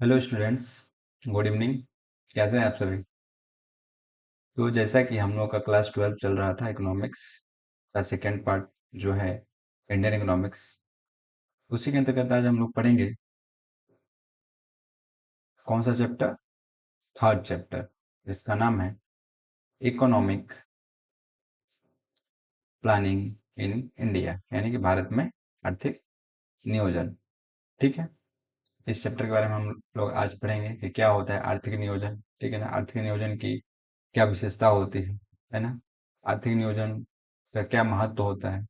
Hello students, good evening. कैसे हैं आप सभी? तो जैसा कि हम लोग का क्लास 12 चल रहा था, इकोनॉमिक्स का सेकेंड पार्ट जो है इंडियन इकोनॉमिक्स, उसी के अंतर्गत आज हम लोग पढ़ेंगे कौन सा चैप्टर? थर्ड चैप्टर, जिसका नाम है इकोनॉमिक प्लानिंग इन इंडिया, यानी कि भारत में आर्थिक नियोजन। ठीक है, इस चैप्टर के बारे में हम लोग आज पढ़ेंगे कि क्या होता है आर्थिक नियोजन। ठीक है ना, आर्थिक नियोजन की क्या विशेषता होती है ना, आर्थिक नियोजन का क्या महत्व होता है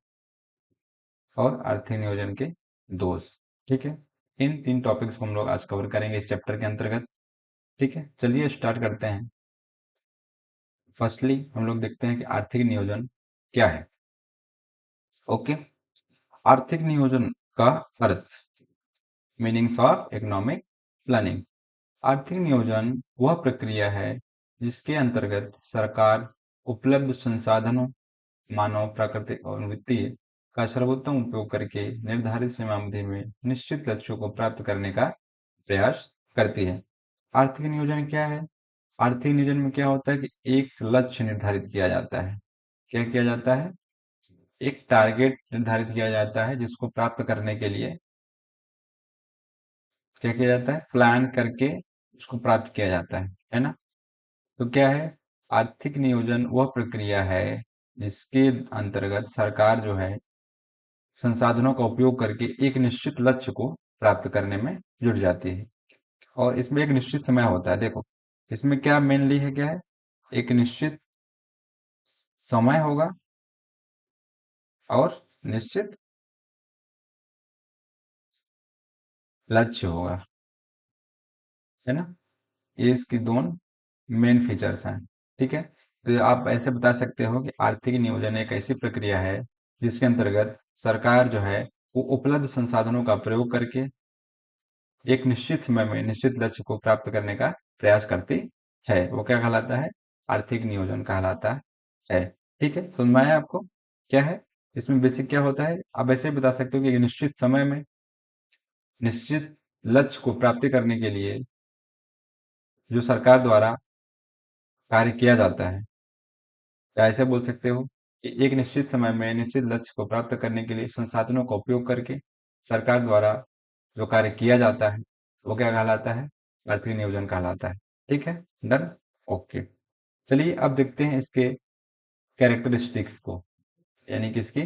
और आर्थिक नियोजन के दोष। ठीक है, इन तीन टॉपिक्स को हम लोग आज कवर करेंगे इस चैप्टर के अंतर्गत। ठीक है, चलिए स्टार्ट करते हैं। फर्स्टली हम लोग देखते हैं कि आर्थिक नियोजन क्या है। ओके, आर्थिक नियोजन का अर्थ, मीनिंग्स ऑफ इकोनॉमिक प्लानिंग। आर्थिक नियोजन वह प्रक्रिया है जिसके अंतर्गत सरकार उपलब्ध संसाधनों, मानव, प्राकृतिक और वित्तीय का सर्वोत्तम उपयोग करके निर्धारित समयावधि में निश्चित लक्ष्यों को प्राप्त करने का प्रयास करती है। आर्थिक नियोजन क्या है? आर्थिक नियोजन में क्या होता है कि एक लक्ष्य निर्धारित किया जाता है। क्या किया जाता है? एक टारगेट निर्धारित किया जाता है, जिसको प्राप्त करने के लिए क्या किया जाता है? प्लान करके उसको प्राप्त किया जाता है ना। तो क्या है? आर्थिक नियोजन वह प्रक्रिया है जिसके अंतर्गत सरकार जो है संसाधनों का उपयोग करके एक निश्चित लक्ष्य को प्राप्त करने में जुट जाती है, और इसमें एक निश्चित समय होता है। देखो, इसमें क्या मेनली है, क्या है? एक निश्चित समय होगा और निश्चित लक्ष्य होगा, है ना। ये इसकी दोनों मेन फीचर्स हैं। ठीक है, तो आप ऐसे बता सकते हो कि आर्थिक नियोजन एक ऐसी प्रक्रिया है जिसके अंतर्गत सरकार जो है वो उपलब्ध संसाधनों का प्रयोग करके एक निश्चित समय में निश्चित लक्ष्य को प्राप्त करने का प्रयास करती है। वो क्या कहलाता है? आर्थिक नियोजन कहलाता है। ठीक है, समझ में आया आपको? क्या है इसमें बेसिक क्या होता है? आप ऐसे बता सकते हो कि एक निश्चित समय में निश्चित लक्ष्य को प्राप्ति करने के लिए जो सरकार द्वारा कार्य किया जाता है, या ऐसे बोल सकते हो कि एक निश्चित समय में निश्चित लक्ष्य को प्राप्त करने के लिए संसाधनों का उपयोग करके सरकार द्वारा जो कार्य किया जाता है वो क्या कहलाता है? आर्थिक नियोजन कहलाता है। ठीक है, डन। ओके, चलिए अब देखते हैं इसके कैरेक्टरिस्टिक्स को, यानी कि इसकी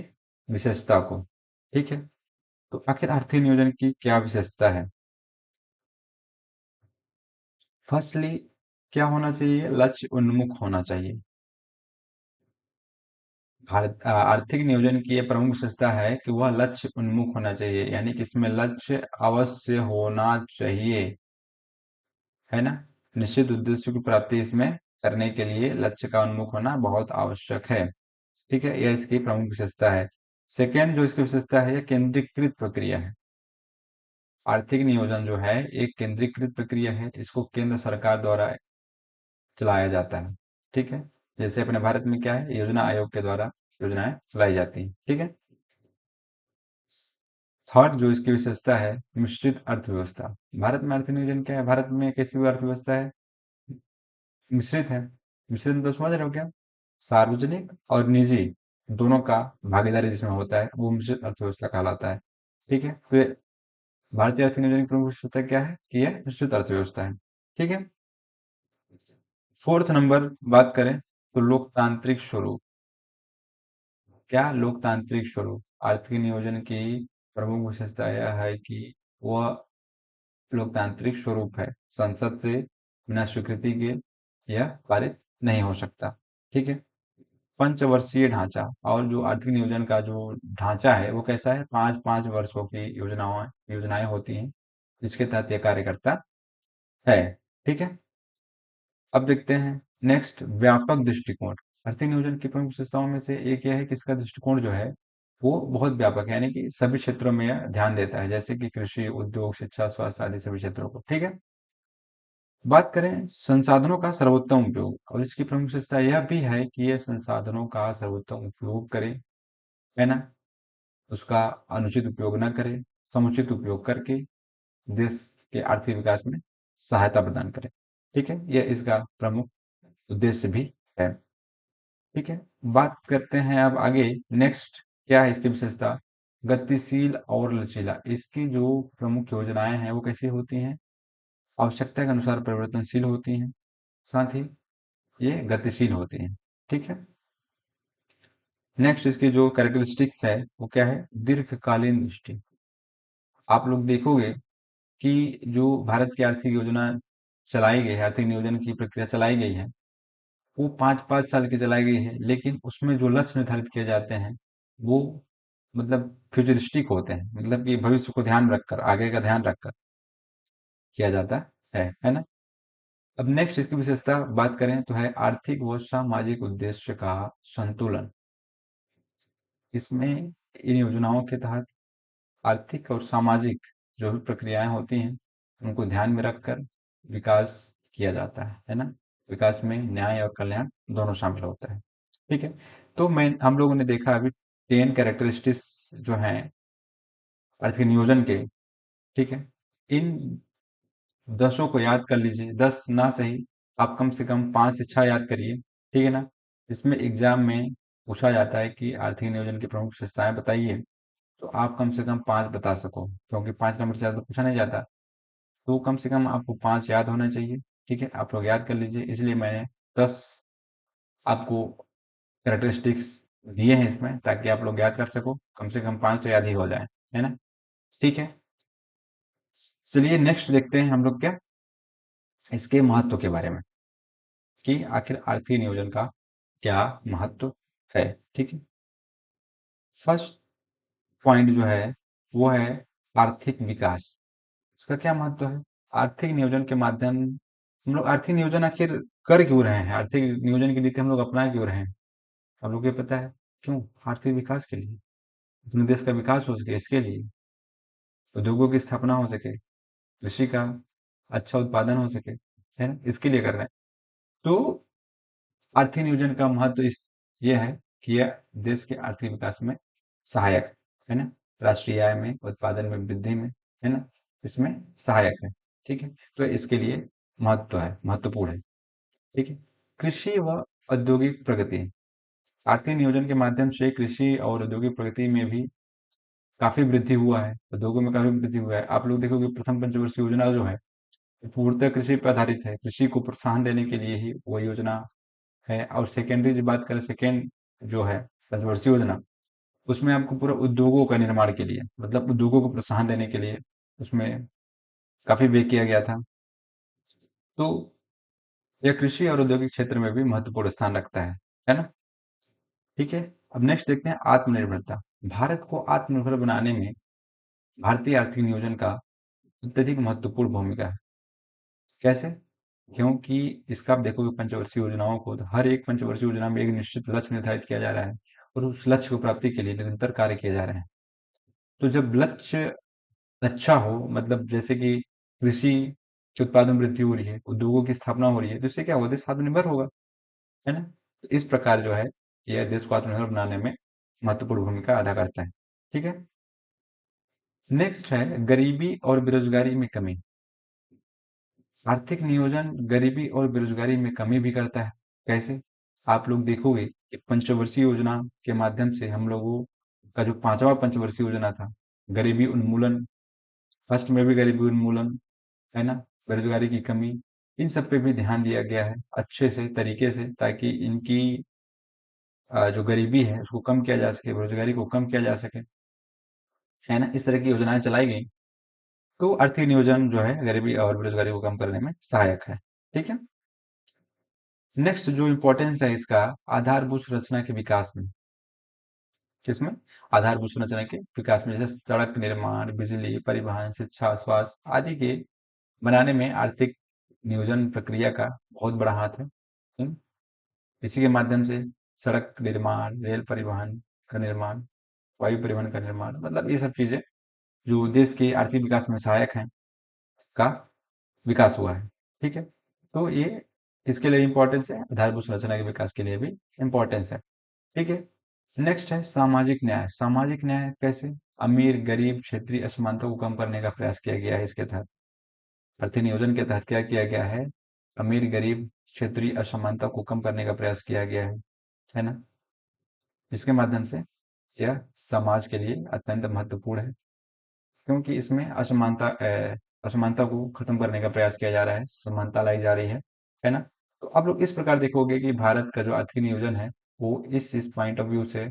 विशेषता को। ठीक है, तो आखिर आर्थिक नियोजन की क्या विशेषता है? फर्स्टली क्या होना चाहिए? लक्ष्य उन्मुख होना चाहिए। आर्थिक नियोजन की ये प्रमुख विशेषता है कि वह लक्ष्य उन्मुख होना चाहिए, यानी कि इसमें लक्ष्य अवश्य होना चाहिए, है ना। निश्चित उद्देश्य की प्राप्ति इसमें करने के लिए लक्ष्य का उन्मुख होना बहुत आवश्यक है। ठीक है, यह इसकी प्रमुख विशेषता है। सेकेंड जो इसकी विशेषता है, यह केंद्रीकृत प्रक्रिया है। आर्थिक नियोजन जो है एक केंद्रीकृत प्रक्रिया है, इसको केंद्र सरकार द्वारा चलाया जाता है। ठीक है, जैसे अपने भारत में क्या है, योजना आयोग के द्वारा योजनाएं चलाई जाती हैं। ठीक है, थर्ड जो इसकी विशेषता है, मिश्रित अर्थव्यवस्था। भारत में अर्थ नियोजन क्या है? भारत में कैसी भी अर्थव्यवस्था है? मिश्रित है। मिश्रित मतलब समझ रहे हो क्या? सार्वजनिक और निजी दोनों का भागीदारी जिसमें होता है वो मिश्रित अर्थव्यवस्था कहलाता है। ठीक है, तो भारतीय अर्थ नियोजन की प्रमुख विशेषता क्या है कि यह मिश्रित अर्थव्यवस्था है। ठीक है, फोर्थ नंबर बात करें तो लोकतांत्रिक स्वरूप। क्या? लोकतांत्रिक स्वरूप। आर्थिक नियोजन की प्रमुख विशेषता यह है कि वह लोकतांत्रिक स्वरूप है। संसद से बिना स्वीकृति के यह पारित नहीं हो सकता। ठीक है, पंचवर्षीय ढांचा। और जो आर्थिक नियोजन का जो ढांचा है वो कैसा है? 5-5 वर्षों की योजनाएं होती हैं जिसके तहत यह कार्य करता है। ठीक है, अब देखते हैं नेक्स्ट, व्यापक दृष्टिकोण। आर्थिक नियोजन की प्रमुख विशेषताओं में से एक यह है कि इसका दृष्टिकोण जो है वो बहुत व्यापक है, यानी कि सभी क्षेत्रों में यह ध्यान देता है, जैसे कि कृषि, उद्योग, शिक्षा, स्वास्थ्य आदि सभी क्षेत्रों को। ठीक है, बात करें संसाधनों का सर्वोत्तम उपयोग, और इसकी प्रमुख विशेषता यह भी है कि यह संसाधनों का सर्वोत्तम उपयोग करे, है ना। उसका अनुचित उपयोग ना करे, समुचित उपयोग करके देश के आर्थिक विकास में सहायता प्रदान करे। ठीक है, यह इसका प्रमुख उद्देश्य भी है। ठीक है, बात करते हैं अब आगे। नेक्स्ट क्या है इसकी विशेषता? गतिशील और लचीला। इसकी जो प्रमुख योजनाएं हैं वो कैसी होती हैं? आवश्यकता के अनुसार परिवर्तनशील होती हैं, साथ ही ये गतिशील होती हैं। ठीक है, नेक्स्ट इसकी जो कैरेक्टरिस्टिक्स है वो क्या है? दीर्घकालीन दृष्टि। आप लोग देखोगे कि जो भारत की आर्थिक योजना चलाई गई है, आर्थिक नियोजन की प्रक्रिया चलाई गई है, वो 5-5 साल की चलाई गई है, लेकिन उसमें जो लक्ष्य निर्धारित किए जाते हैं वो मतलब फ्यूचरिस्टिक होते हैं, मतलब कि भविष्य को ध्यान रखकर, आगे का ध्यान रखकर किया जाता है ना। अब नेक्स्ट इसकी विशेषता बात करें तो है आर्थिक व सामाजिक उद्देश्य का संतुलन। इसमें इन योजनाओं के तहत आर्थिक और सामाजिक जो भी प्रक्रियाएं होती हैं उनको ध्यान में रखकर विकास किया जाता है ना। विकास में न्याय और कल्याण दोनों शामिल होता है। ठीक है, तो मैं हम लोगों ने देखा अभी 10 कैरेक्टरिस्टिक्स जो हैं आर्थिक नियोजन के। ठीक है, इन 10 को याद कर लीजिए, 10 ना सही आप कम से कम 5 से 6 याद करिए। ठीक है ना। इसमें एग्जाम में पूछा जाता है कि आर्थिक नियोजन की प्रमुख विशेषताएं बताइए, तो आप कम से कम 5 बता सको, क्योंकि 5 नंबर से ज्यादा पूछा नहीं जाता। तो कम से कम आपको 5 याद होना चाहिए। ठीक है, आप लोग याद कर लीजिए, इसलिए मैंने 10 आपको कैरेक्टरिस्टिक्स दिए हैं इसमें, ताकि आप लोग याद कर सको। कम से कम 5 तो याद ही हो जाए, है ना। ठीक है, चलिए नेक्स्ट देखते हैं हम लोग क्या इसके महत्व के बारे में, कि आखिर आर्थिक नियोजन का क्या महत्व है। ठीक है, फर्स्ट पॉइंट जो है वो है आर्थिक विकास। इसका क्या महत्व है? आर्थिक नियोजन के माध्यम हम लोग आर्थिक नियोजन आखिर कर क्यों रहे हैं? आर्थिक नियोजन की नीति हम लोग अपना क्यों रहे हैं? आप लोग ये पता है क्यों? आर्थिक विकास के लिए, अपने देश का विकास हो सके इसके लिए, उद्योगों की स्थापना हो सके, कृषि का अच्छा उत्पादन हो सके, है ना, इसके लिए कर रहे हैं। तो आर्थिक नियोजन का महत्व इस ये है कि यह देश के आर्थिक विकास में सहायक है ना, राष्ट्रीय आय में, उत्पादन में वृद्धि में, है ना, इसमें सहायक है। ठीक है, तो इसके लिए महत्व है, महत्वपूर्ण है। ठीक है, कृषि व औद्योगिक प्रगति। आर्थिक नियोजन के माध्यम से कृषि और औद्योगिक प्रगति में भी काफी वृद्धि हुआ है, उद्योगों में काफी वृद्धि हुआ है। आप लोग देखोगे प्रथम पंचवर्षीय योजना जो है ये पूर्णतः कृषि पर आधारित है, कृषि को प्रोत्साहन देने के लिए ही वो योजना है। और सेकेंडरी जो बात करें, सेकेंड जो है पंचवर्षीय योजना, उसमें आपको पूरा उद्योगों का निर्माण के लिए, मतलब उद्योगों को प्रोत्साहन देने के लिए उसमें काफी व्यय किया गया था। तो यह कृषि और औद्योगिक क्षेत्र में भी महत्वपूर्ण स्थान रखता है ना। ठीक है, अब नेक्स्ट देखते हैं आत्मनिर्भरता। भारत को आत्मनिर्भर बनाने में भारतीय आर्थिक नियोजन का अत्यधिक महत्वपूर्ण भूमिका है। कैसे? क्योंकि इसका आप देखोगे पंचवर्षीय योजनाओं को, तो हर एक पंचवर्षीय योजना में एक निश्चित लक्ष्य निर्धारित किया जा रहा है और उस लक्ष्य को प्राप्ति के लिए निरंतर कार्य किए जा रहे हैं। तो जब लक्ष्य अच्छा हो, मतलब जैसे कि कृषि के उत्पादन में वृद्धि हो रही है, उद्योगों की स्थापना हो रही है, तो इससे क्या होगा? देश आत्मनिर्भर होगा, है ना। तो इस प्रकार जो है यह देश को आत्मनिर्भर बनाने में महत्वपूर्ण भूमिका अदा करता है। ठीक है, नेक्स्ट है गरीबी और बेरोजगारी में कमी। आर्थिक नियोजन गरीबी और बेरोजगारी में कमी भी करता है। कैसे? आप लोग देखोगे कि पंचवर्षीय योजना के माध्यम से हम लोगों का जो पांचवा पंचवर्षीय योजना था, गरीबी उन्मूलन, फर्स्ट में भी गरीबी उन्मूलन, है ना, बेरोजगारी की कमी, इन सब पे भी ध्यान दिया गया है अच्छे से तरीके से, ताकि इनकी जो गरीबी है उसको कम किया जा सके, बेरोजगारी को कम किया जा सके, है ना। इस तरह की योजनाएं चलाई गई। तो आर्थिक नियोजन जो है गरीबी और बेरोजगारी को कम करने में सहायक है। ठीक है, नेक्स्ट जो इम्पोर्टेंस है इसका, आधारभूत संरचना के विकास में। किसमें? आधारभूत संरचना के विकास में, जैसे सड़क निर्माण, बिजली, परिवहन, शिक्षा, स्वास्थ्य आदि के बनाने में आर्थिक नियोजन प्रक्रिया का बहुत बड़ा हाथ है। इसी के माध्यम से सड़क निर्माण, रेल परिवहन का निर्माण, वायु परिवहन का निर्माण, मतलब ये सब चीजें जो देश के आर्थिक विकास में सहायक हैं का विकास हुआ है। ठीक है, तो ये किसके लिए इंपॉर्टेंस है? आधारभूत संरचना के विकास के लिए भी इंपॉर्टेंस है। ठीक है, नेक्स्ट है सामाजिक न्याय। सामाजिक न्याय कैसे? अमीर गरीब क्षेत्रीय असमानता को कम करने का प्रयास किया गया है इसके तहत। आर्थिक नियोजन के तहत क्या किया गया है? अमीर गरीब क्षेत्रीय असमानता को कम करने का प्रयास किया गया है ना? जिसके माध्यम से यह समाज के लिए अत्यंत महत्वपूर्ण है, क्योंकि इसमें असमानता को खत्म करने का प्रयास किया जा रहा है, समानता लाई जा रही है ना? तो आप लोग इस प्रकार देखोगे कि भारत का जो आर्थिक नियोजन है, वो इस पॉइंट ऑफ व्यू से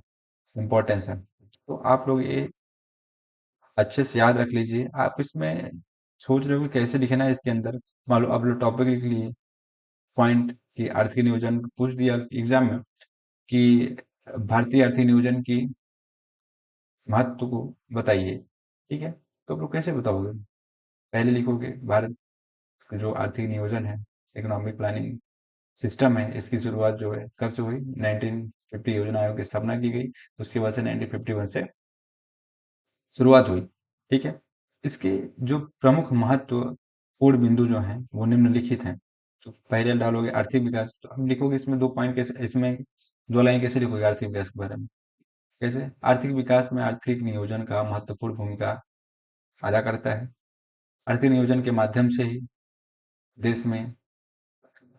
इम्पोर्टेंस है। तो आप लोग ये अच्छे से याद रख लीजिए। आप इसमें सोच रहे हो कि कैसे लिखना है इसके अंदर, मान लो आप लोग टॉपिक लिख लिए, पॉइंट कि आर्थिक नियोजन पूछ दिया एग्जाम में कि भारतीय आर्थिक नियोजन की महत्व को बताइए, ठीक है? तो आप लोग कैसे बताओगे? पहले लिखोगे भारत का जो आर्थिक नियोजन है, इकोनॉमिक प्लानिंग सिस्टम है, इसकी शुरुआत जो है कब से हुई? 1950 योजना आयोग की स्थापना की गई, उसके बाद से 1951 से शुरुआत हुई, ठीक है? इसके जो प्रमुख महत्वपूर्ण बिंदु जो हैं वो निम्नलिखित हैं। तो पहले डालोगे आर्थिक विकास, तो अब लिखोगे इसमें दो पॉइंट कैसे, इसमें दो लाइन कैसे लिखोगे आर्थिक विकास के बारे में? कैसे? आर्थिक विकास में आर्थिक नियोजन का महत्वपूर्ण भूमिका अदा करता है। आर्थिक नियोजन के माध्यम से ही देश में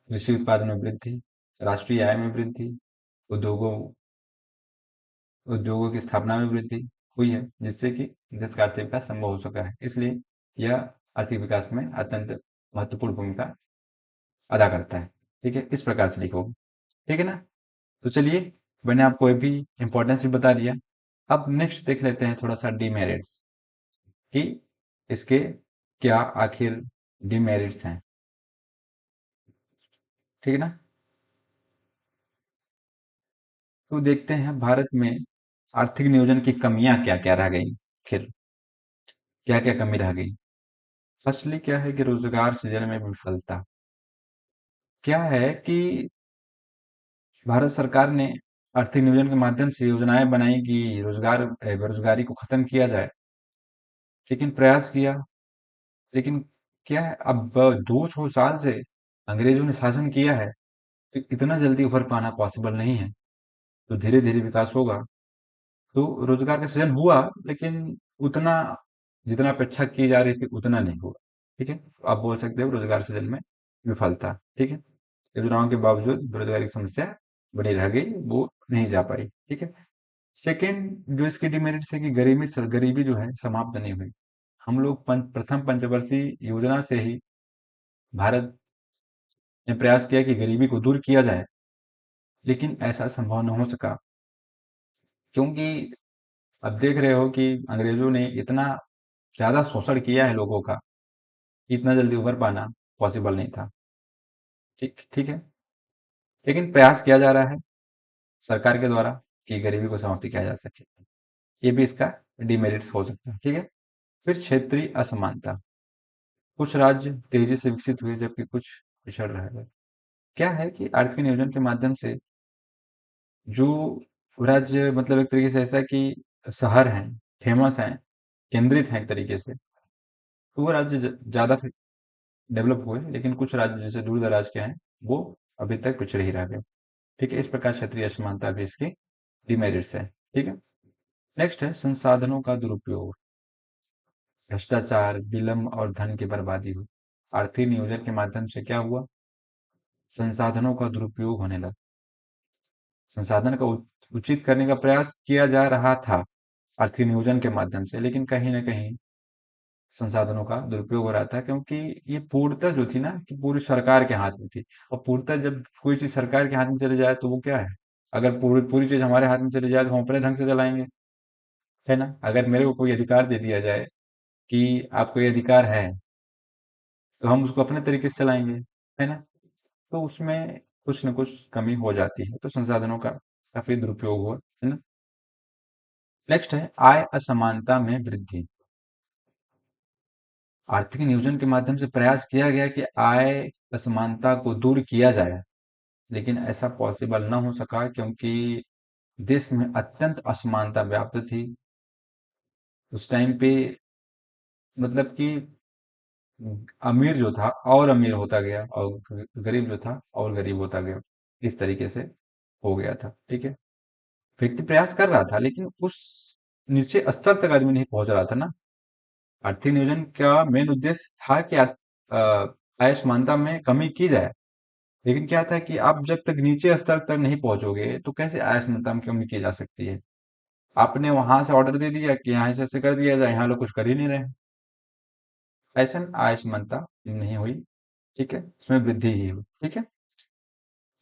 कृषि उत्पादन में वृद्धि, राष्ट्रीय आय में वृद्धि, उद्योगों उद्योगों की स्थापना में वृद्धि हुई है, जिससे कि देश का आर्थिक विकास संभव हो सका है। इसलिए यह आर्थिक विकास में अत्यंत महत्वपूर्ण भूमिका अदा करता है। ठीक है, इस प्रकार से लिखो। ठीक है ना? तो चलिए, मैंने आपको अभी इंपॉर्टेंस भी बता दिया। अब नेक्स्ट देख लेते हैं थोड़ा सा डीमेरिट्स, कि इसके क्या आखिर डीमेरिट्स हैं। ठीक है ना? तो देखते हैं भारत में आर्थिक नियोजन की कमियां क्या क्या रह गई, फिर क्या क्या कमी रह गई। फर्स्टली क्या है कि रोजगार सृजन में विफलता। क्या है कि भारत सरकार ने आर्थिक नियोजन के माध्यम से योजनाएं बनाई कि बेरोजगारी को खत्म किया जाए, लेकिन प्रयास किया, लेकिन क्या है, अब 200 साल से अंग्रेजों ने शासन किया है, तो इतना जल्दी उभर पाना पॉसिबल नहीं है। तो धीरे धीरे विकास होगा। तो रोजगार का सृजन हुआ, लेकिन उतना जितना अपेक्षा की जा रही थी उतना नहीं हुआ। ठीक है, तो आप बोल सकते हो रोजगार सृजन में विफलता। ठीक है, योजनाओं के बावजूद बेरोजगारी की समस्या बनी रह गई, वो नहीं जा पाई। ठीक है। सेकेंड जो इसकी डिमेरिट्स है कि गरीबी जो है समाप्त नहीं हुई। हम लोग प्रथम पंचवर्षीय योजना से ही भारत ने प्रयास किया कि गरीबी को दूर किया जाए, लेकिन ऐसा संभव न हो सका, क्योंकि अब देख रहे हो कि अंग्रेजों ने इतना ज्यादा शोषण किया है लोगों का, इतना जल्दी उभर पाना पॉसिबल नहीं था। ठीक ठीक है, लेकिन प्रयास किया जा रहा है सरकार के द्वारा कि गरीबी को समाप्त किया जा सके। ये भी इसका डिमेरिट्स हो सकता है। ठीक है। फिर क्षेत्रीय असमानता, कुछ राज्य तेजी से विकसित हुए जबकि कुछ पिछड़ रहे हैं। क्या है कि आर्थिक नियोजन के माध्यम से जो राज्य, मतलब एक तरीके से ऐसा कि शहर हैं, फेमस हैं, केंद्रित हैं एक तरीके से, तो वो राज्य ज्यादा डेवलप हुए, लेकिन कुछ राज्य जैसे दूर दराज के हैं, वो अभी तक पिछड़े ही रह गए। ठीक है, इस प्रकार क्षेत्रीय असमानता भी इसकी डिमेरिट्स है। ठीक है। नेक्स्ट है संसाधनों का दुरुपयोग, भ्रष्टाचार, विलंब और धन की बर्बादी हुई। आर्थिक नियोजन के माध्यम से क्या हुआ? संसाधनों का दुरुपयोग होने लगा। संसाधन का उचित करने का प्रयास किया जा रहा था आर्थिक नियोजन के माध्यम से, लेकिन कहीं ना कहीं संसाधनों का दुरुपयोग हो रहा था, क्योंकि ये पूर्णतः जो थी ना कि पूरी सरकार के हाथ में थी। और पूर्णतः जब कोई चीज सरकार के हाथ में चली जाए तो वो क्या है, अगर पूरी पूरी चीज हमारे हाथ में चली जाए तो हम अपने ढंग से चलाएंगे, है ना? अगर मेरे को कोई अधिकार दे दिया जाए कि आपको ये अधिकार है, तो हम उसको अपने तरीके से चलाएंगे, है ना? तो उसमें कुछ न कुछ कमी हो जाती है। तो संसाधनों का काफी दुरुपयोग हुआ, है ना? नेक्स्ट है आय असमानता में वृद्धि। आर्थिक नियोजन के माध्यम से प्रयास किया गया कि आय असमानता को दूर किया जाए, लेकिन ऐसा पॉसिबल न हो सका, क्योंकि देश में अत्यंत असमानता व्याप्त थी उस टाइम पे। मतलब कि अमीर जो था और अमीर होता गया, और गरीब जो था और गरीब होता गया। इस तरीके से हो गया था। ठीक है, व्यक्ति प्रयास कर रहा था, लेकिन उस नीचे स्तर तक आदमी नहीं पहुंच रहा था ना। आर्थिक नियोजन का मेन उद्देश्य था कि असमानता में कमी की जाए। लेकिन क्या था कि आप जब तक नीचे स्तर तक नहीं पहुंचोगे तो कैसे असमानता में कमी की जा सकती है। आपने वहां से ऑर्डर दे दिया कि यहाँ ऐसे कर दिया जाए, यहाँ लोग कुछ कर ही नहीं रहे। ऐसा असमानता नहीं हुई। ठीक है, इसमें वृद्धि ही हुई। ठीक है।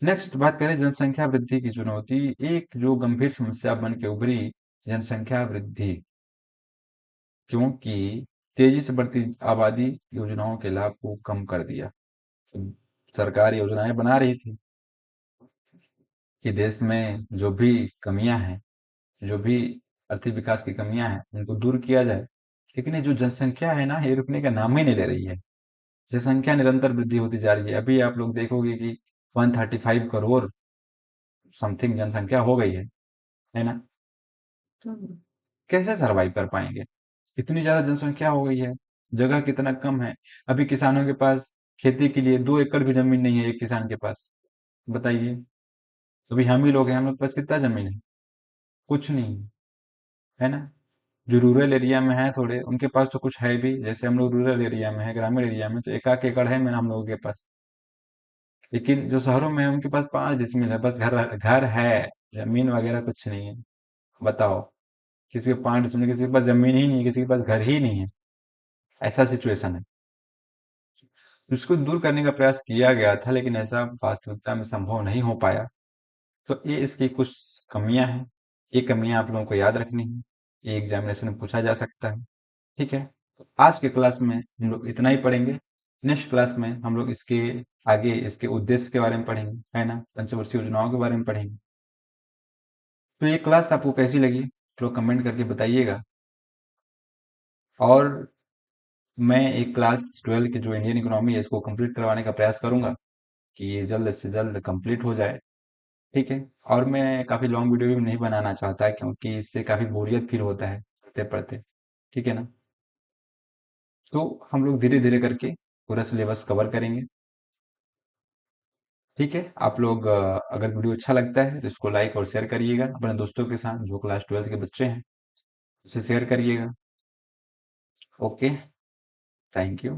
नेक्स्ट बात करें जनसंख्या वृद्धि की चुनौती। एक जो गंभीर समस्या बन के उभरी, जनसंख्या वृद्धि, क्योंकि तेजी से बढ़ती आबादी योजनाओं के लाभ को कम कर दिया। सरकार योजनाएं बना रही थी कि देश में जो भी कमियां हैं, जो भी आर्थिक विकास की कमियां हैं, उनको दूर किया जाए। लेकिन ये जो जनसंख्या है ना, ये रुकने का नाम ही नहीं ले रही है। जनसंख्या निरंतर वृद्धि होती जा रही है। अभी आप लोग देखोगे कि 135 करोड़ समथिंग जनसंख्या हो गई है ना। तो कैसे सरवाइव कर पाएंगे, इतनी ज्यादा जनसंख्या हो गई है, जगह कितना कम है। अभी किसानों के पास खेती के लिए 2 एकड़ भी जमीन नहीं है एक किसान के पास। बताइए। अभी हम ही लोग हैं, हम लोग के पास कितना जमीन है? कुछ नहीं। है ना। जो रूरल एरिया में है थोड़े, उनके पास तो कुछ है भी। जैसे हम लोग रूरल एरिया में है, ग्रामीण एरिया में तो 1 आध एकड़ है मैंने हम लोगों के पास। लेकिन जो शहरों में है उनके पास 5 डिसमिल है बस। घर घर है, जमीन वगैरह कुछ नहीं है। बताओ। किसी के 5 डिसमिल, किसी के पास जमीन ही नहीं है, किसी के पास घर ही नहीं है। ऐसा सिचुएशन है। उसको दूर करने का प्रयास किया गया था, लेकिन ऐसा वास्तविकता में संभव नहीं हो पाया। तो ये इसकी कुछ कमियां हैं। ये कमियां आप लोगों को याद रखनी है, ये एग्जामिनेशन में पूछा जा सकता है। ठीक है। तो आज के क्लास में हम लोग इतना ही पढ़ेंगे। नेक्स्ट क्लास में हम लोग इसके आगे इसके उद्देश्य के बारे में पढ़ेंगे, है ना, पंचवर्षीय योजनाओं के बारे में पढ़ेंगे। तो ये क्लास आपको कैसी लगी तो कमेंट करके बताइएगा। और मैं एक क्लास 12 की जो इंडियन इकोनॉमी है इसको कंप्लीट करवाने का प्रयास करूंगा कि ये जल्द से जल्द कंप्लीट हो जाए। ठीक है। और मैं काफ़ी लॉन्ग वीडियो भी नहीं बनाना चाहता, क्योंकि इससे काफ़ी बोरियत फील होता है पढ़ते पढ़ते। ठीक है ना। तो हम लोग धीरे धीरे करके पूरा सिलेबस कवर करेंगे। ठीक है। आप लोग अगर वीडियो अच्छा लगता है तो इसको लाइक और शेयर करिएगा अपने दोस्तों के साथ जो क्लास 12 के बच्चे हैं, उसे शेयर करिएगा। ओके। Thank you.